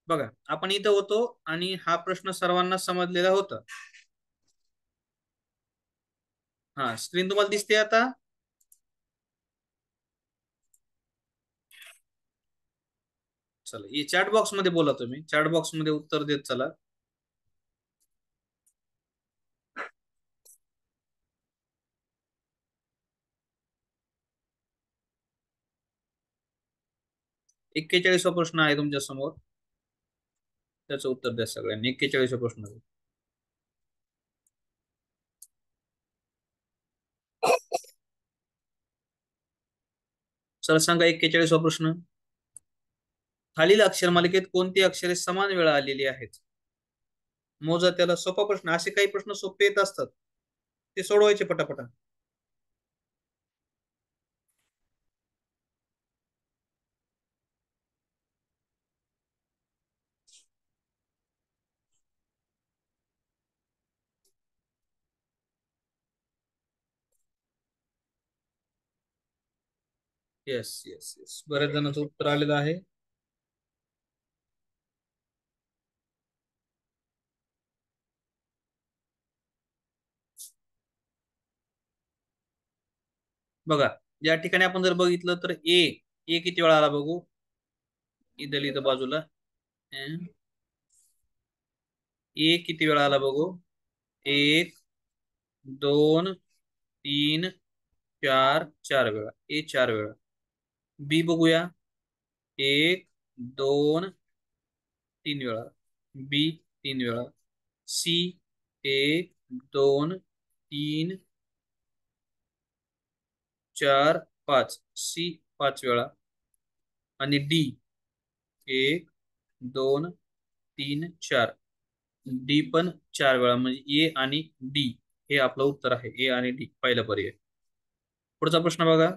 बघा, आपण इथं होतो आणि हा प्रश्न सर्वांना समजलेला होता. हा, स्क्रीन तुम्हाला दिसते आता? चला, हे चॅट बॉक्स मध्ये बोला, तुम्ही चॅट बॉक्स मध्ये उत्तर देत चला. एक्केचाळीसवा प्रश्न आहे तुमच्या समोर, त्याचं उत्तर द्या सगळ्यांनी. 41वा प्रश्न आहे. चला सांगा, 41वा प्रश्न. खालील अक्षरमालिकेत कोणती अक्षरे समान वेळा आलेली आहेत? मोजा त्याला. सोपा प्रश्न. असे काही प्रश्न सोपे येत असतात, ते सोडवायचे पटापटा. येस येस येस, बऱ्याच जणांचं उत्तर आलेलं आहे. बघा, या ठिकाणी आपण जर बघितलं तर ए ए किती वेळा आला बघू. इथं लिहितं बाजूला. ए किती वेळा आला बघू. एक, दोन, तीन, चार, चार वेळा. ए चार वेळा. बी बघूया. एक, दोन, तीन वेळा. बी तीन वेळा. सी एक, दोन, तीन, चार, पाच. सी पाच वेळा. आणि डी एक, दोन, तीन, चार. डी पण चार वेळा. म्हणजे ए आणि डी हे आपलं उत्तर आहे. ए आणि डी पहिला पर्याय. पुढचा प्रश्न बघा.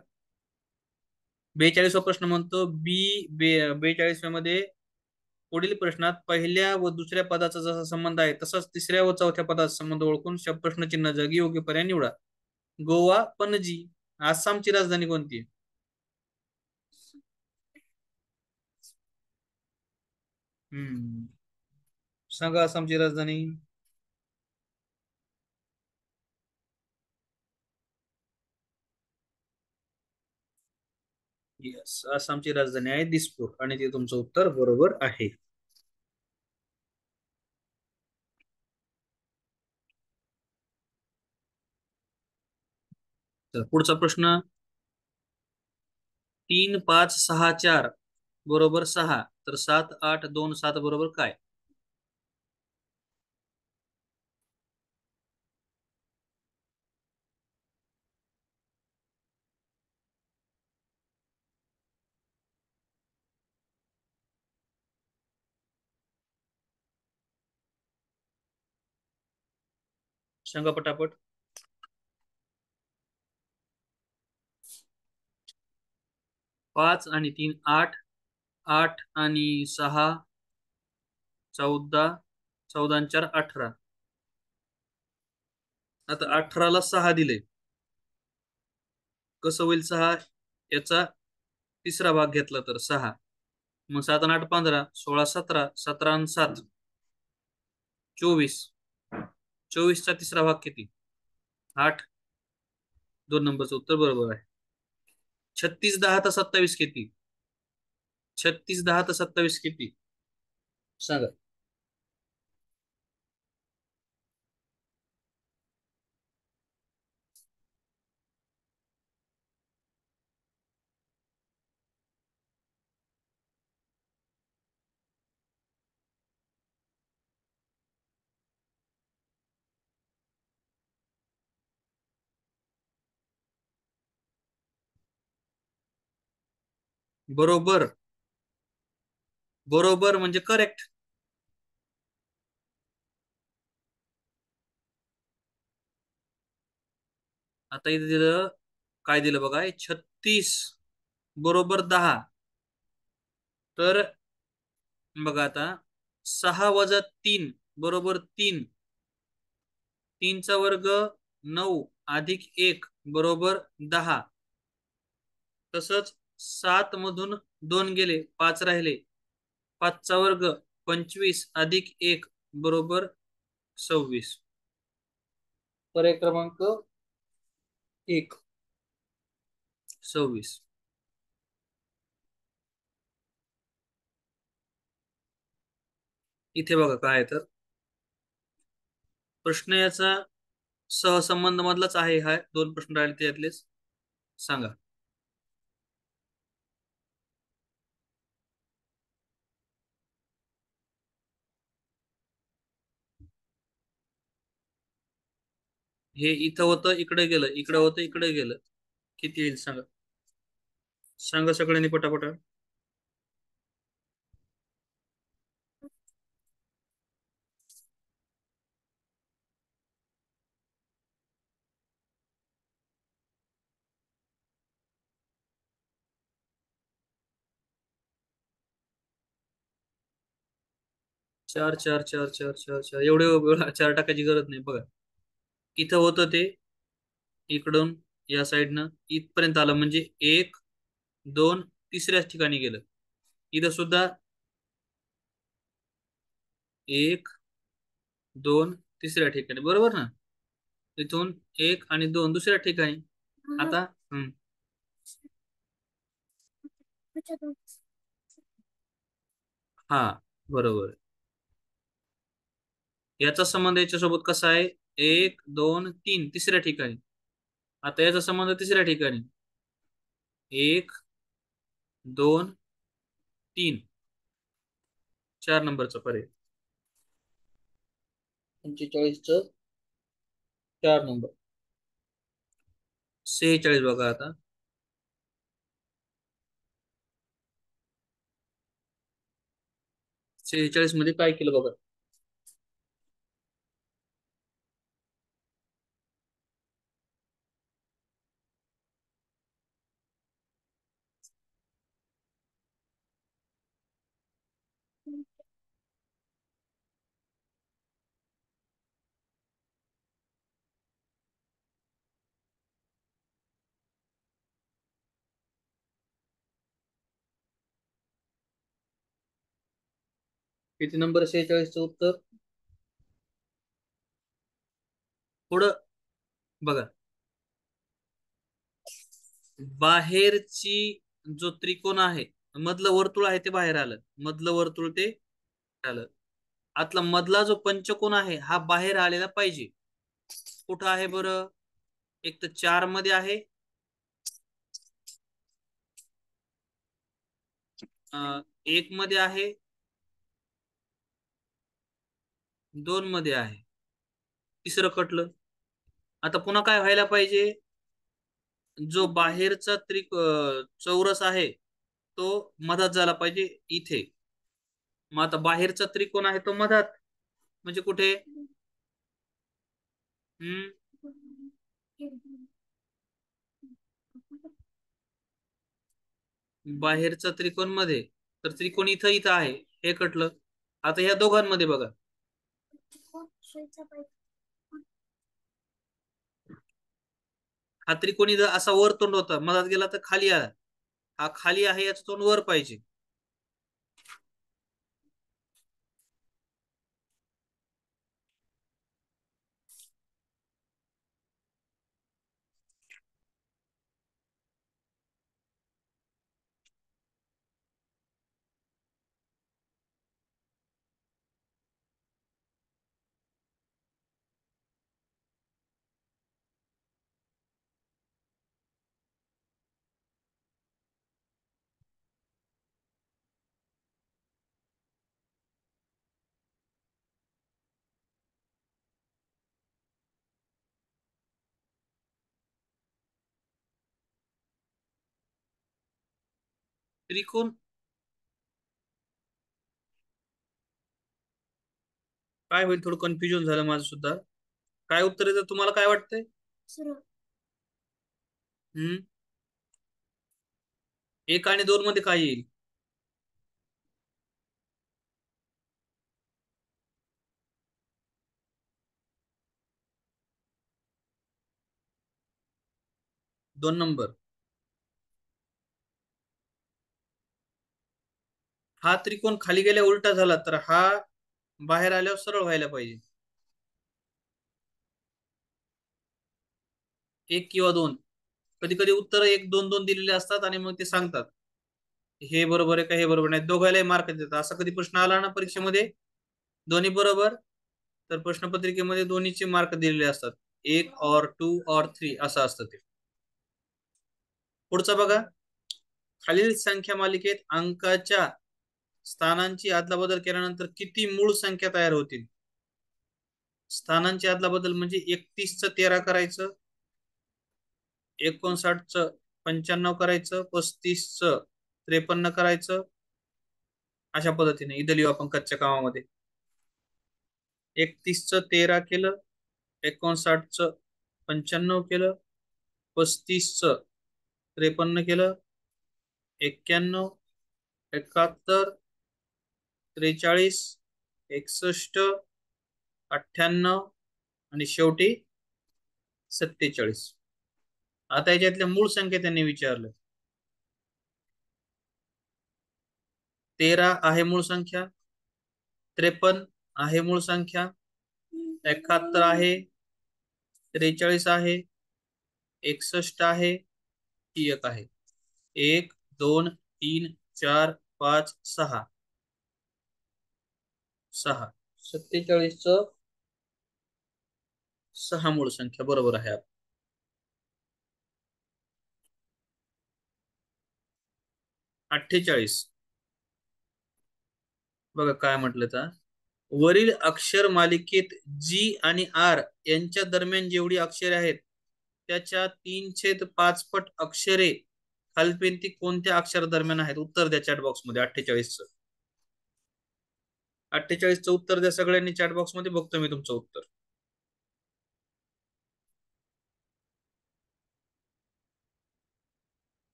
42वा प्रश्न म्हणतो बी 42व्या मध्ये पुढील प्रश्नात पहिल्या व दुसऱ्या पदाचा जसा संबंध आहे तसाच तिसऱ्या व चौथ्या पदाचा संबंध ओळखून प्रश्नचिन्ह जागी योग्य पर्याय निवडा. गोवा, पणजी. आसामची राजधानी कोणती? हम्म, सांगा आसामची राजधानी. येस, आसामची राजधानी आहे दिसपूर, आणि ते तुमचं उत्तर बरोबर आहे. तर पुढचा प्रश्न. 3, 5, 6, 4 बरोबर 6, तर 7, 8, 2, 7 बरोबर काय? सांगा पटापट. 5 आणि 3 8. 8 आणि 6 14. 14 आणि 4 18. आता 18ला 6 दिले. कसं होईल 6? याचा तिसरा भाग घेतला तर 6. मग 7 आणि 8 15. 16 17. 17 आणि 7 24. 24चा तिसरा भाग किती? 8. 2 नंबरचं उत्तर बरोबर आहे. 36 10 तर 27 किती? 36 10 तर 27 किती? सांगा. बरोबर. बरोबर म्हणजे करेक्ट. आता इथे दिलं. काय दिलं बघा. 36 बरोबर 10. तर बघा आता. 6 - 3 बरोबर 3. 3 चा वर्ग 9 अधिक 1 बरोबर 10. तसंच 7 मधून 2 गेले, 5 राहिले. 5 चा वर्ग 25 + 1 बरोबर 26. पर्याय क्रमांक 1 26. इथे बघा काय आहे तर प्रश्न याचा सहसंबंध मधलाच आहे. हा दोन प्रश्न राहिले त्यातलेच सांगा. हे इथं होतं इकडे गेलं, इकडे होतं इकडे गेलं. किती येईल सांगा. सांगा सगळ्यांनी पटापटा. 4 4 4 4 4 4 एवढे चार टाकायची गरज नाही बघा. इथं होतं ते इकडून या साईडनं इथपर्यंत आलं म्हणजे 1 2 तिसऱ्याच ठिकाणी गेलं. इथं सुद्धा 1 2 तिसऱ्या ठिकाणी बरोबर ना. इथून 1 आणि 2 दुसऱ्या ठिकाणी. आता हा बरोबर. याचा संबंध याच्यासोबत कसा आहे. 1 2 3 तिसऱ्या ठिकाणी. आता याचा संबंध तिसऱ्या ठिकाणी 1 2 3 4 नंबरचा पर्याय. 45च 4 नंबर. 46 बघा आता. 46 मध्ये काय केलं बघा. किती नंबर 46चं उत्तर. पुढं बघा. बाहेरची जो त्रिकोण आहे मधलं वर्तुळ आहे ते बाहेर आलं. मधलं वर्तुळ ते आलं. आतला मधला जो पंचकोन आहे हा बाहेर आलेला पाहिजे. कुठं आहे बरं. एक तर 4 मध्ये आहे. 1 मध्ये आहे. 2 मध्ये आहे. तिसरं कटलं. आता पुन्हा काय व्हायला पाहिजे. जो बाहेरचा चौरस आहे तो मधात झाला पाहिजे इथे. मग आता बाहेरचा त्रिकोण आहे तो मधात म्हणजे कुठे. हम्म बाहेरचा त्रिकोण मध्ये. तर त्रिकोण इथं इथं आहे. हे कटलं. आता ह्या दोघांमध्ये बघा. हा त्रिकोणी जर असा वर तोंड होता मधात गेला तर खाली आला. हा खाली आहे याचं तोंड वर पाहिजे. त्रिकोण काय होईल थोडं कन्फ्युजन झालं माझं सुद्धा. काय उत्तर येतं तुम्हाला काय वाटतंय. हम्म 1 आणि 2 मध्ये काय येईल. 2 नंबर. हा त्रिकोण खाली गेल्या उलटा झाला तर हा बाहेर आल्यावर सरळ व्हायला पाहिजे. एक किंवा दोन. कधी कधी उत्तर एक दोन दोन दिलेले असतात आणि मग ते सांगतात हे बरोबर आहे का हे बरोबर नाही, दोघायलाही मार्क देतात. असा कधी प्रश्न आला ना परीक्षेमध्ये दोन्ही बरोबर, तर प्रश्नपत्रिकेमध्ये दोन्हीचे मार्क दिलेले असतात. एक और टू और थ्री असं असतं ते. पुढचा बघा, खालील संख्या मालिकेत अंकाच्या स्थानांची अदलाबदल केल्यानंतर किती मूळ संख्या तयार होतील? स्थानांची अदलाबदल म्हणजे 31चं 13 करायचं, 59चं 95 करायचं, 35चं 53 करायचं. अशा पद्धतीने इथं लिहू आपण कच्च्या कामामध्ये. 31चं 13 केलं, 59चं 95 केलं, 35चं 53 केलं, 91, 71, 43, 61, 98 आणि शेवटी 47. आता याच्यातल्या मूळ संख्या त्यांनी विचारलं. 13 आहे मूळ संख्या, 53 आहे मूळ संख्या, 71 आहे, 43 आहे, 61 आहे, ही एक आहे. 1 2 3 4 5 6 6. 47चं 6 मूळ संख्या बरोबर आहे. 48 बघा काय म्हटलं तर, वरील अक्षर मालिकेत जी आणि आर यांच्या दरम्यान जेवढी अक्षरे आहेत त्याच्या 3/5 पट अक्षरे खालीलपैकी कोणत्या अक्षर दरम्यान आहेत? उत्तर द्या चॅट बॉक्स मध्ये. 48चं 48चं उत्तर द्या सगळ्यांनी चॅट बॉक्स मध्ये, बघतो मी तुमचं उत्तर.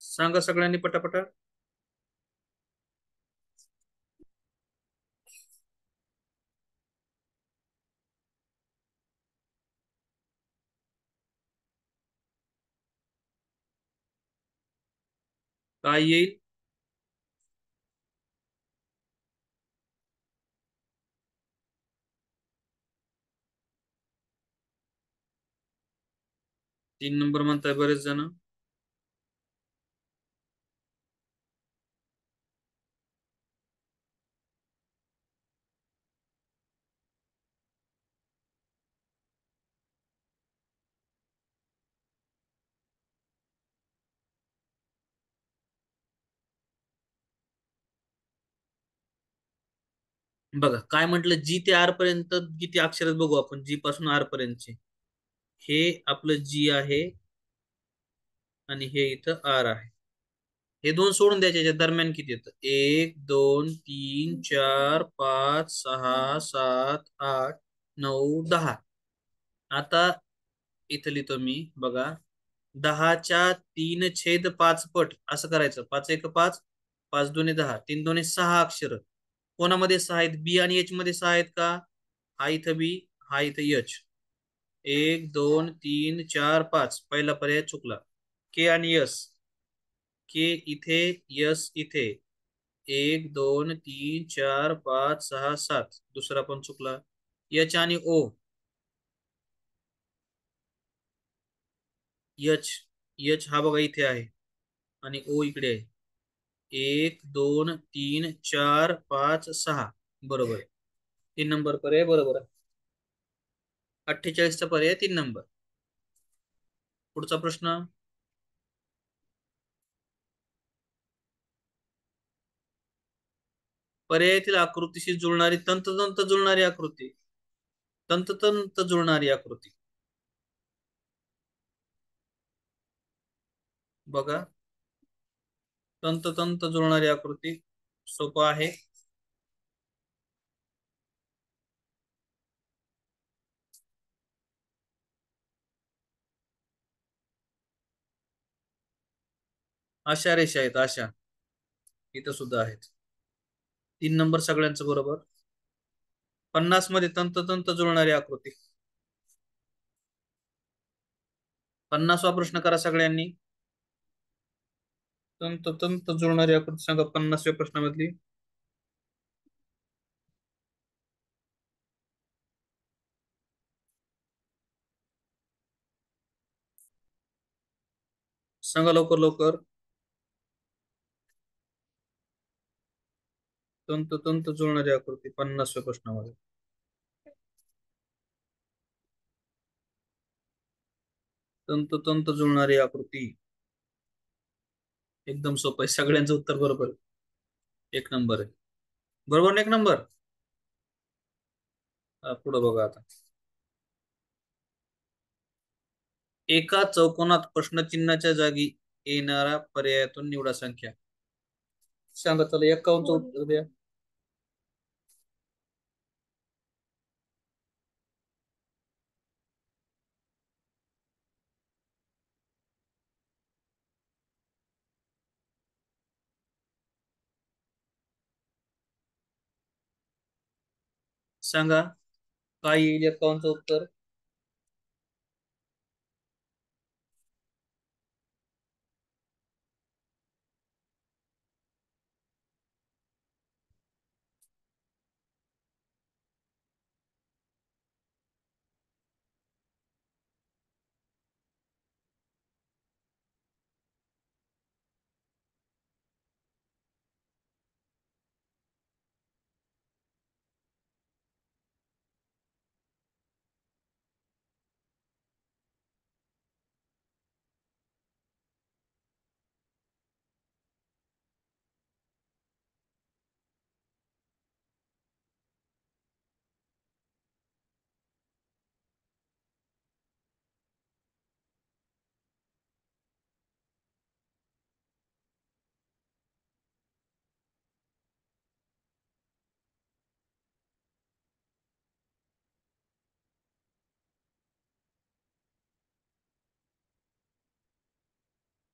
सांगा सगळ्यांनी पटापटा. काय येईल? तीन नंबर म्हणताय बरेच जण. बघा काय म्हटलं, जी ते आर पर्यंत किती अक्षर आहेत बघू आपण. जी पासून आर पर्यंतचे, हे आपलं जी आहे आणि हे इथं आर आहे. हे दोन सोडून द्यायचे, याच्या दरम्यान किती येतं? 1 2 3 4 5 6 7 8 9 10. आता इथं लिहितो मी बघा, 10च्या 3/5 पट असं करायचं. 5 1 5, 5 2 10, 3 2 6 अक्षर. कोणामध्ये 6 आहेत? बी आणि एच मध्ये 6 आहेत का? हा इथं बी, हा इथं एच. 1 2 3 4 5 पहिला पर्याय चुकला. के आणि एस, के इथे, यस इथे. 1 2 3 4 5 6 7, दुसरा पण चुकला. एच आणि ओ, एच, एच हा बघा इथे आहे आणि ओ इकडे आहे. 1 2 3 4 5 6 बरोबर आहे. 3 नंबर पर्याय बरोबर आहे. 48चा पर्याय 3 नंबर. पुढचा प्रश्न, पर्यायातील आकृतीशी जुळणारी तंतोतंत जुळणारी आकृती. तंतोतंत जुळणारी आकृती बघा, तंतोतंत जुळणारी आकृती सोपं आहे. अशा रेषा आहेत अशा, इथं सुद्धा आहेत. 3 नंबर सगळ्यांचं बरोबर. 50 मध्ये तंतोतंत जुळणारी आकृती. 50वा प्रश्न करा सगळ्यांनी. तंतोतंत जुळणारी आकृती सांगा 50व्या प्रश्नामधली. सांगा लवकर लवकर. तंतोतंत जुळणारी आकृती 50व्या प्रश्नामध्ये. तंतोतंत जुळणारी आकृती एकदम सोपं आहे. सगळ्यांचं उत्तर बरोबर आहे. एक नंबर आहे. बरोबर ना, एक नंबर. पुढे बघा आता. एका चौकोनात प्रश्नचिन्हाच्या जागी येणारा पर्यायातून निवडा संख्या. सांगा चला 51चं उत्तर द्या. सांगा काय येईल 51चं उत्तर.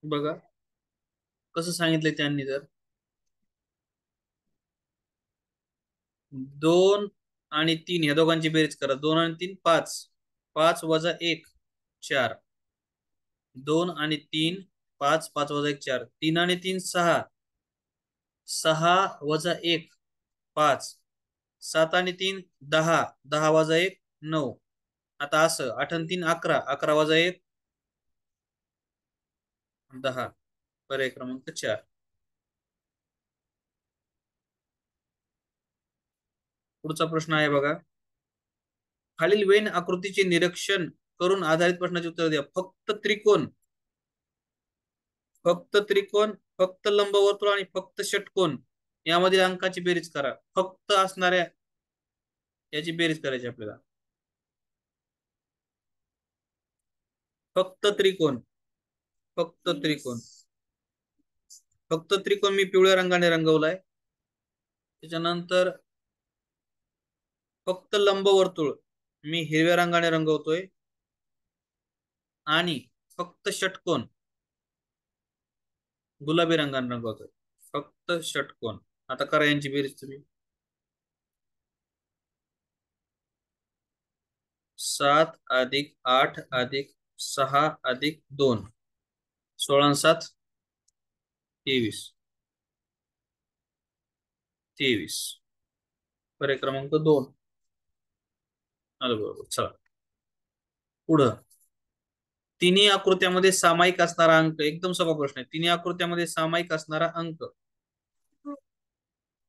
बघा कसं सांगितलंय त्यांनी. तर 2 आणि 3 या दोघांची बेरीज करा. 2 आणि 3 5. 5 - 1 4. 2 आणि 3 5. 5 - 1 4. 3 आणि 3 6. 6 - 1 5. 7 आणि 3 10. 10 - 1 9. आता असं 8 आणि 3 11. 11 - 1 10. पर्याय क्रमांक 4. पुढचा प्रश्न आहे बघा. खालील वेन आकृतीचे निरीक्षण करून आधारित प्रश्नाचे उत्तर द्या. फक्त त्रिकोण, फक्त लंबवर्तुळ आणि फक्त षटकोन यामधील अंकाची बेरीज करा. फक्त असणाऱ्या याची बेरीज करायची आपल्याला. फक्त त्रिकोण, फक्त त्रिकोण, फक्त त्रिकोण मी पिवळ्या रंगाने रंगवलाय. त्याच्यानंतर फक्त लंबवर्तुळ मी हिरव्या रंगाने रंगवतोय. आणि फक्त षटकोन गुलाबी रंगाने रंगवतोय. फक्त षटकोन. आता करा यांची बेरीज तुम्ही. 7 + 8 + 6 + 2 16 आणि 7 23. 23. पर्याय क्रमांक 2 आलं बरोबर. चला पुढं. तिन्ही आकृत्यामध्ये सामायिक असणारा अंक. एकदम सोपा प्रश्न आहे. तिन्ही आकृत्यामध्ये सामायिक असणारा अंक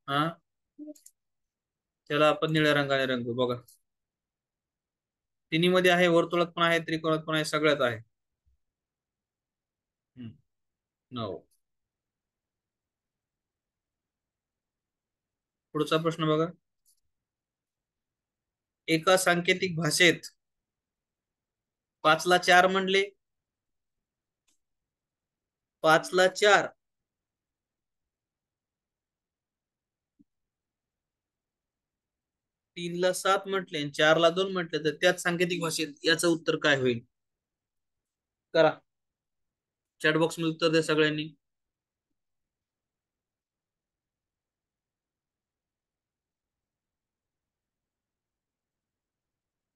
हा त्याला आपण निळ्या रंगाने रंगवू. बघा तिन्ही मध्ये आहे. वर्तुळात पण आहे, त्रिकोणात पण आहे, सगळ्यात आहे. 9. पुढचा प्रश्न बघा. एका सांकेतिक भाषेत 5 ला 4 म्हणले. 5 ला 4 3 ला 7 म्हटले आणि 4 ला 2 म्हटले, तर त्याच सांकेतिक भाषेत याचं उत्तर काय होईल. करा चॅट बॉक्स मध्ये उत्तर द्या सगळ्यांनी.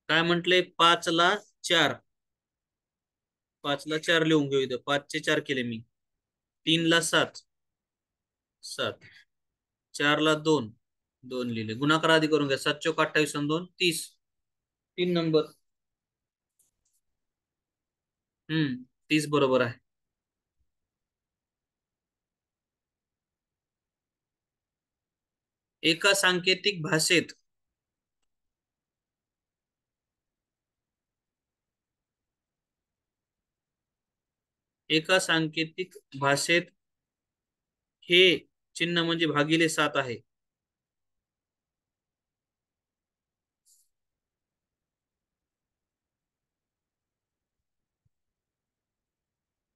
काय म्हटले. 5 ला 4. 5 ला 4 लिहून घेऊ इथं. 5 चे 4 केले मी. 3 ला 7. 7. 4 ला 2. 2 लिहिले. गुणाकार आधी करून घ्या. 7 चोक 28 आणि 2 30. 3 नंबर. 30 बरोबर आहे. एका सांकेतिक भाषेत एका सांकेतिक भाषेत हे चिन्ह म्हणजे भागिले 7 आहे.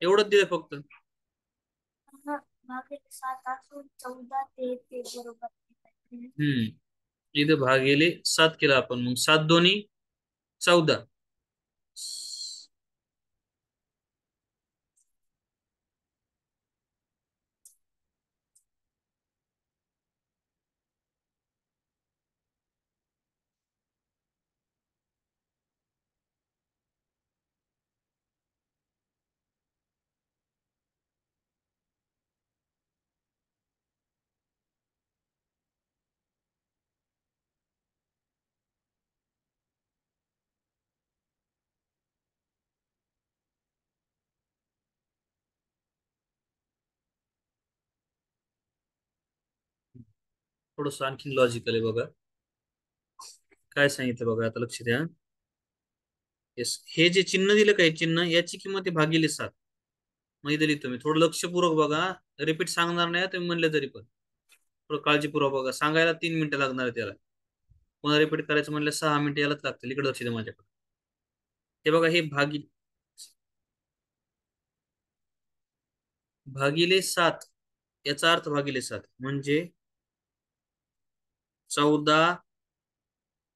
एवढंच दिलं फक्त. भागिले 7 असून 14 ते बरोबर. इथं भागिले 7 केला आपण. मग 7 दोन्ही 14. थोडस आणखी लॉजिकल आहे बघा. काय सांगितलं बघा, आता लक्ष द्या. येस, हे जे चिन्ह दिलं काय चिन्ह, याची किंमत आहे भागिले 7. मग इथे लिहितो मी. थोडं लक्षपूर्वक बघा. रिपीट सांगणार नाही तुम्ही म्हणले तरी पण. थोडं काळजीपूर्वक बघा. सांगायला 3 मिनिटं लागणार आहे त्याला. पुन्हा रिपीट करायचं म्हणलं 6 मिनिटं यालाच लागतील. इकडे लक्ष द्या माझ्याकडे. हे बघा, हे भागिले 7. याचा अर्थ भागिले 7 म्हणजे 14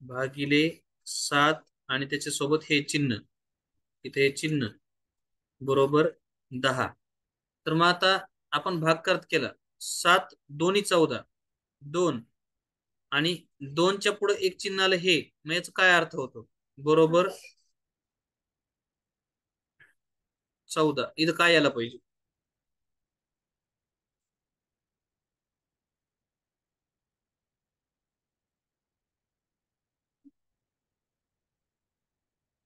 भागिले 7 आणि त्याच्यासोबत हे चिन्ह. इथे हे चिन्ह बरोबर 10. तर मग आता आपण भाग करत केला. 7 दोन्ही 14. 2 आणि 2च्या पुढे एक चिन्ह आलं हे. मग याचा काय अर्थ होतो? बरोबर 14. इथं काय यायला पाहिजे?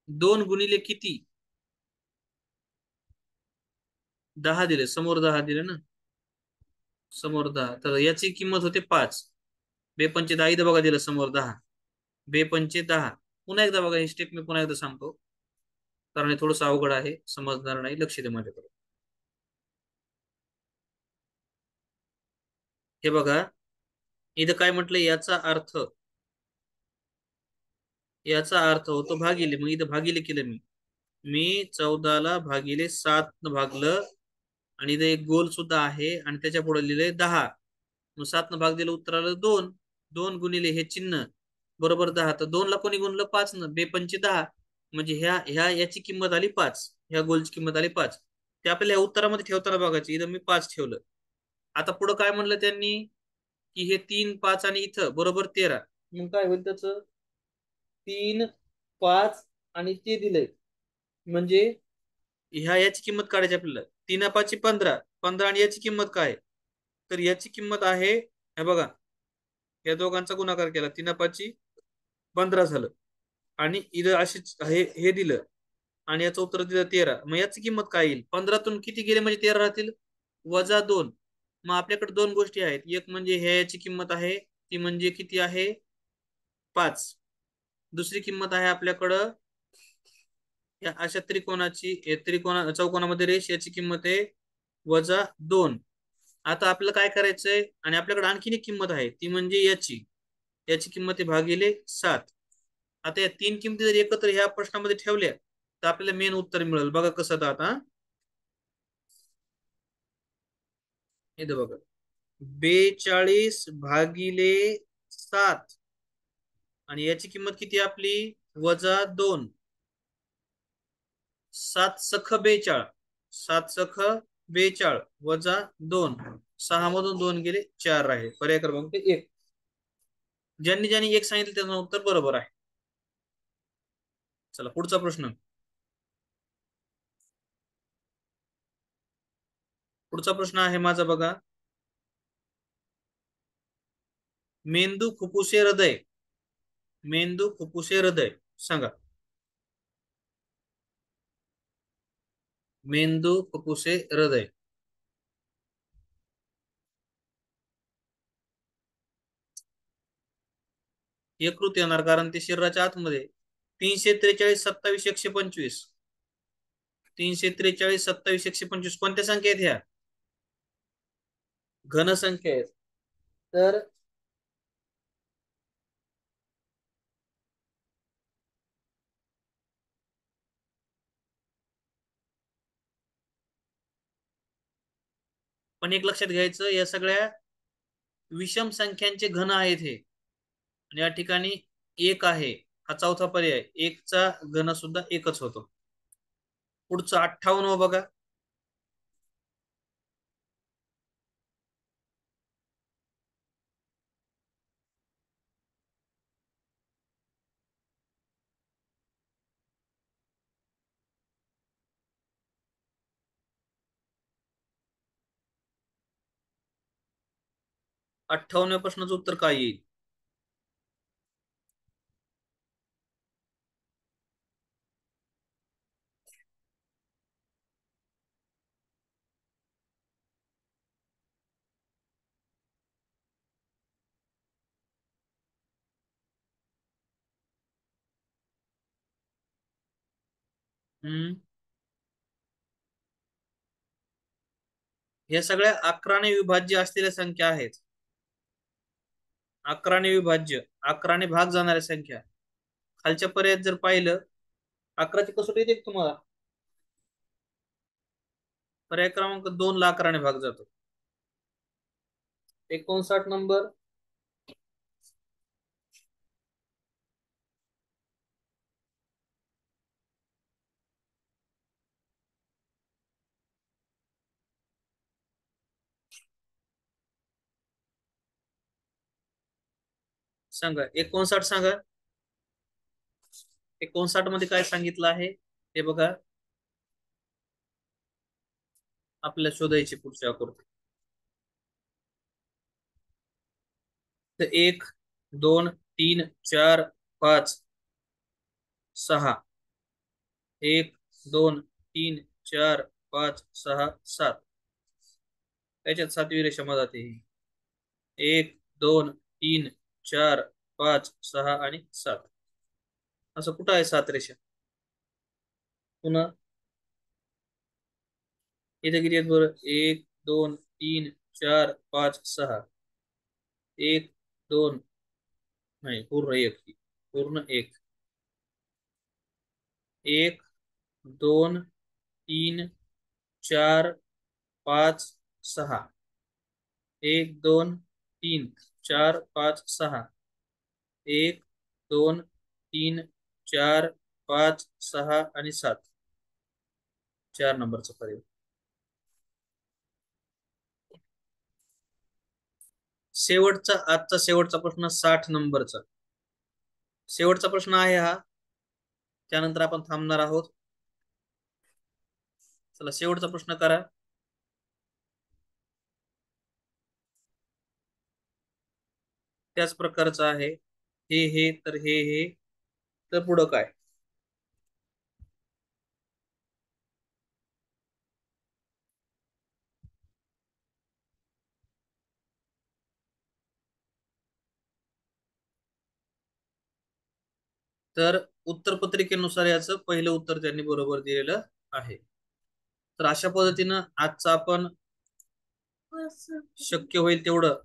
दोन गुणिले किती? 10 दिले. समोर 10 दिले ना. समोर 10. तर याची किंमत होते 5. बेपंचे 10 इथं बघा दिलं समोर 10. बेपंचे 10. पुन्हा एकदा बघा, ही स्टेप मी पुन्हा एकदा सांगतो, कारण हे थोडंसं अवघड आहे, समजणार नाही. लक्ष दे माझ्याकडे. हे बघा, इथं काय म्हटलं, याचा अर्थ होतो भागिले. मग इथं भागिले केलं मी. मी 14ला भागिले 7 न भागलं आणि इथे एक गोल सुद्धा आहे आणि त्याच्या पुढे लिहिले 10. मग 7 न भाग दिलं, उत्तर आलं 2. 2 गुणिले हे चिन्ह बरोबर 10. तर 2 ला कोणी गुणलं? 5 न. बेपंचे 10. म्हणजे ह्या ह्या याची किंमत आली 5. ह्या गोलची किंमत आली 5. ते आपल्याला या उत्तरामध्ये ठेवताना बघायची. इथं मी 5 ठेवलं. आता पुढं काय म्हणलं त्यांनी, की हे 3 5 आणि इथं बरोबर 13. मग काय होईल त्याच? 3 5 आणि ते दिलंय म्हणजे याची किंमत काढायची आपल्याला. 3 5 15. 15 आणि याची किंमत काय? तर याची किंमत आहे, हे बघा, या दोघांचा गुणाकार केला. 3 5 15 झालं आणि इथं अशी हे दिलं आणि याचं उत्तर दिलं 13. मग याची किंमत काय येईल? 15तून किती गेले म्हणजे 13 राहतील? -2. मग आपल्याकडे दोन गोष्टी आहेत. एक म्हणजे याची किंमत आहे, ती म्हणजे किती आहे? 5. दुसरी किंमत आहे आपल्याकडं या अशा चौकोनामध्ये रेष, याची किंमत आहे -2. आता आपल्याला काय करायचंय, आणि आपल्याकडे आणखीन एक किंमत आहे, ती म्हणजे याची किंमत आहे भागिले 7. आता या 3 किमती जर एकत्र ह्या प्रश्नामध्ये ठेवल्या तर आपल्याला मेन उत्तर मिळेल. बघा कसं. तर आता इथं बघा, 42 भागिले 7 आणि याची किंमत किती आपली? -2. 7 सख 42. 7 सख 42 -2. 6 मधून 2 गेले, 4 आहे. पर्याय क्रमांक 1. ज्यांनी ज्यांनी एक सांगितलं त्याचं उत्तर बरोबर आहे. चला पुढचा प्रश्न. पुढचा प्रश्न आहे माझा बघा. मेंदू, फुफ्फुसे, हृदय. मेंदू, फुफ्फुसे, हृदय सांगा. मेंदू, फुफ्फुसे, हृदय. यकृत येणार, कारण ते शरीराच्या आतमध्ये. 343, 27, 125. 343, 27, 125 कोणत्या संख्या आहेत ह्या? घन संख्या आहेत. तर पण एक लक्षात घ्यायचं, या सगळ्या विषम संख्यांचे घन आहेत हे. आणि या ठिकाणी एक आहे, हा चौथा पर्याय. एकचा घन सुद्धा एकच होतो. पुढचं 58 बघा. प्रश्नाचं उत्तर काय येईल? हे सगळ्या 11ने विभाज्य असलेल्या संख्या आहेत. 11ने विभाज्य, 11ने भाग जाणाऱ्या संख्या. खालच्या पर्यायात जर पाहिलं, 11ची कसोटी येते तुम्हाला. पर्याय क्रमांक 2 ला 11ने भाग जातो. 59 नंबर. सांगा 59 सांगा. 59 मध्ये काय सांगितलं आहे ते बघा. आपल्या शोधायची पुढची आकृती. तर 1, 2, 3, 4, 5, 6. 1, 2, 3, 4, 5, 6, 7. त्याच्यात 7वी रेषा मध्ये जाते. 1, 2, 3, 4, 5, 6 आणि 7. असं कुठं आहे 7 रेषा? पुन्हा इथे किती आहेत बरं? 1, 2, 3, 4, 5, 6. 1, 2, नाही पूर्ण 1. पूर्ण 1. 1, 2, 3, 4, 5, 6. 1, 2, 3, 4, 5, 6. 1, 2, 3, 4, 5, 6 आणि 7. 4 नंबरचा पर्याय. आजचा शेवटचा प्रश्न 60 नंबरचा. शेवटचा प्रश्न आहे हा. त्यानंतर आपण थांबणार आहोत. चला शेवटचा प्रश्न करा. त्याच प्रकारचा आहे. हे तर हे तर पुढं काय? तर उत्तरपत्रिकेनुसार याचं पहिलं उत्तर त्यांनी बरोबर दिलेलं आहे. तर अशा पद्धतीनं आजचा आपण शक्य होईल तेवढं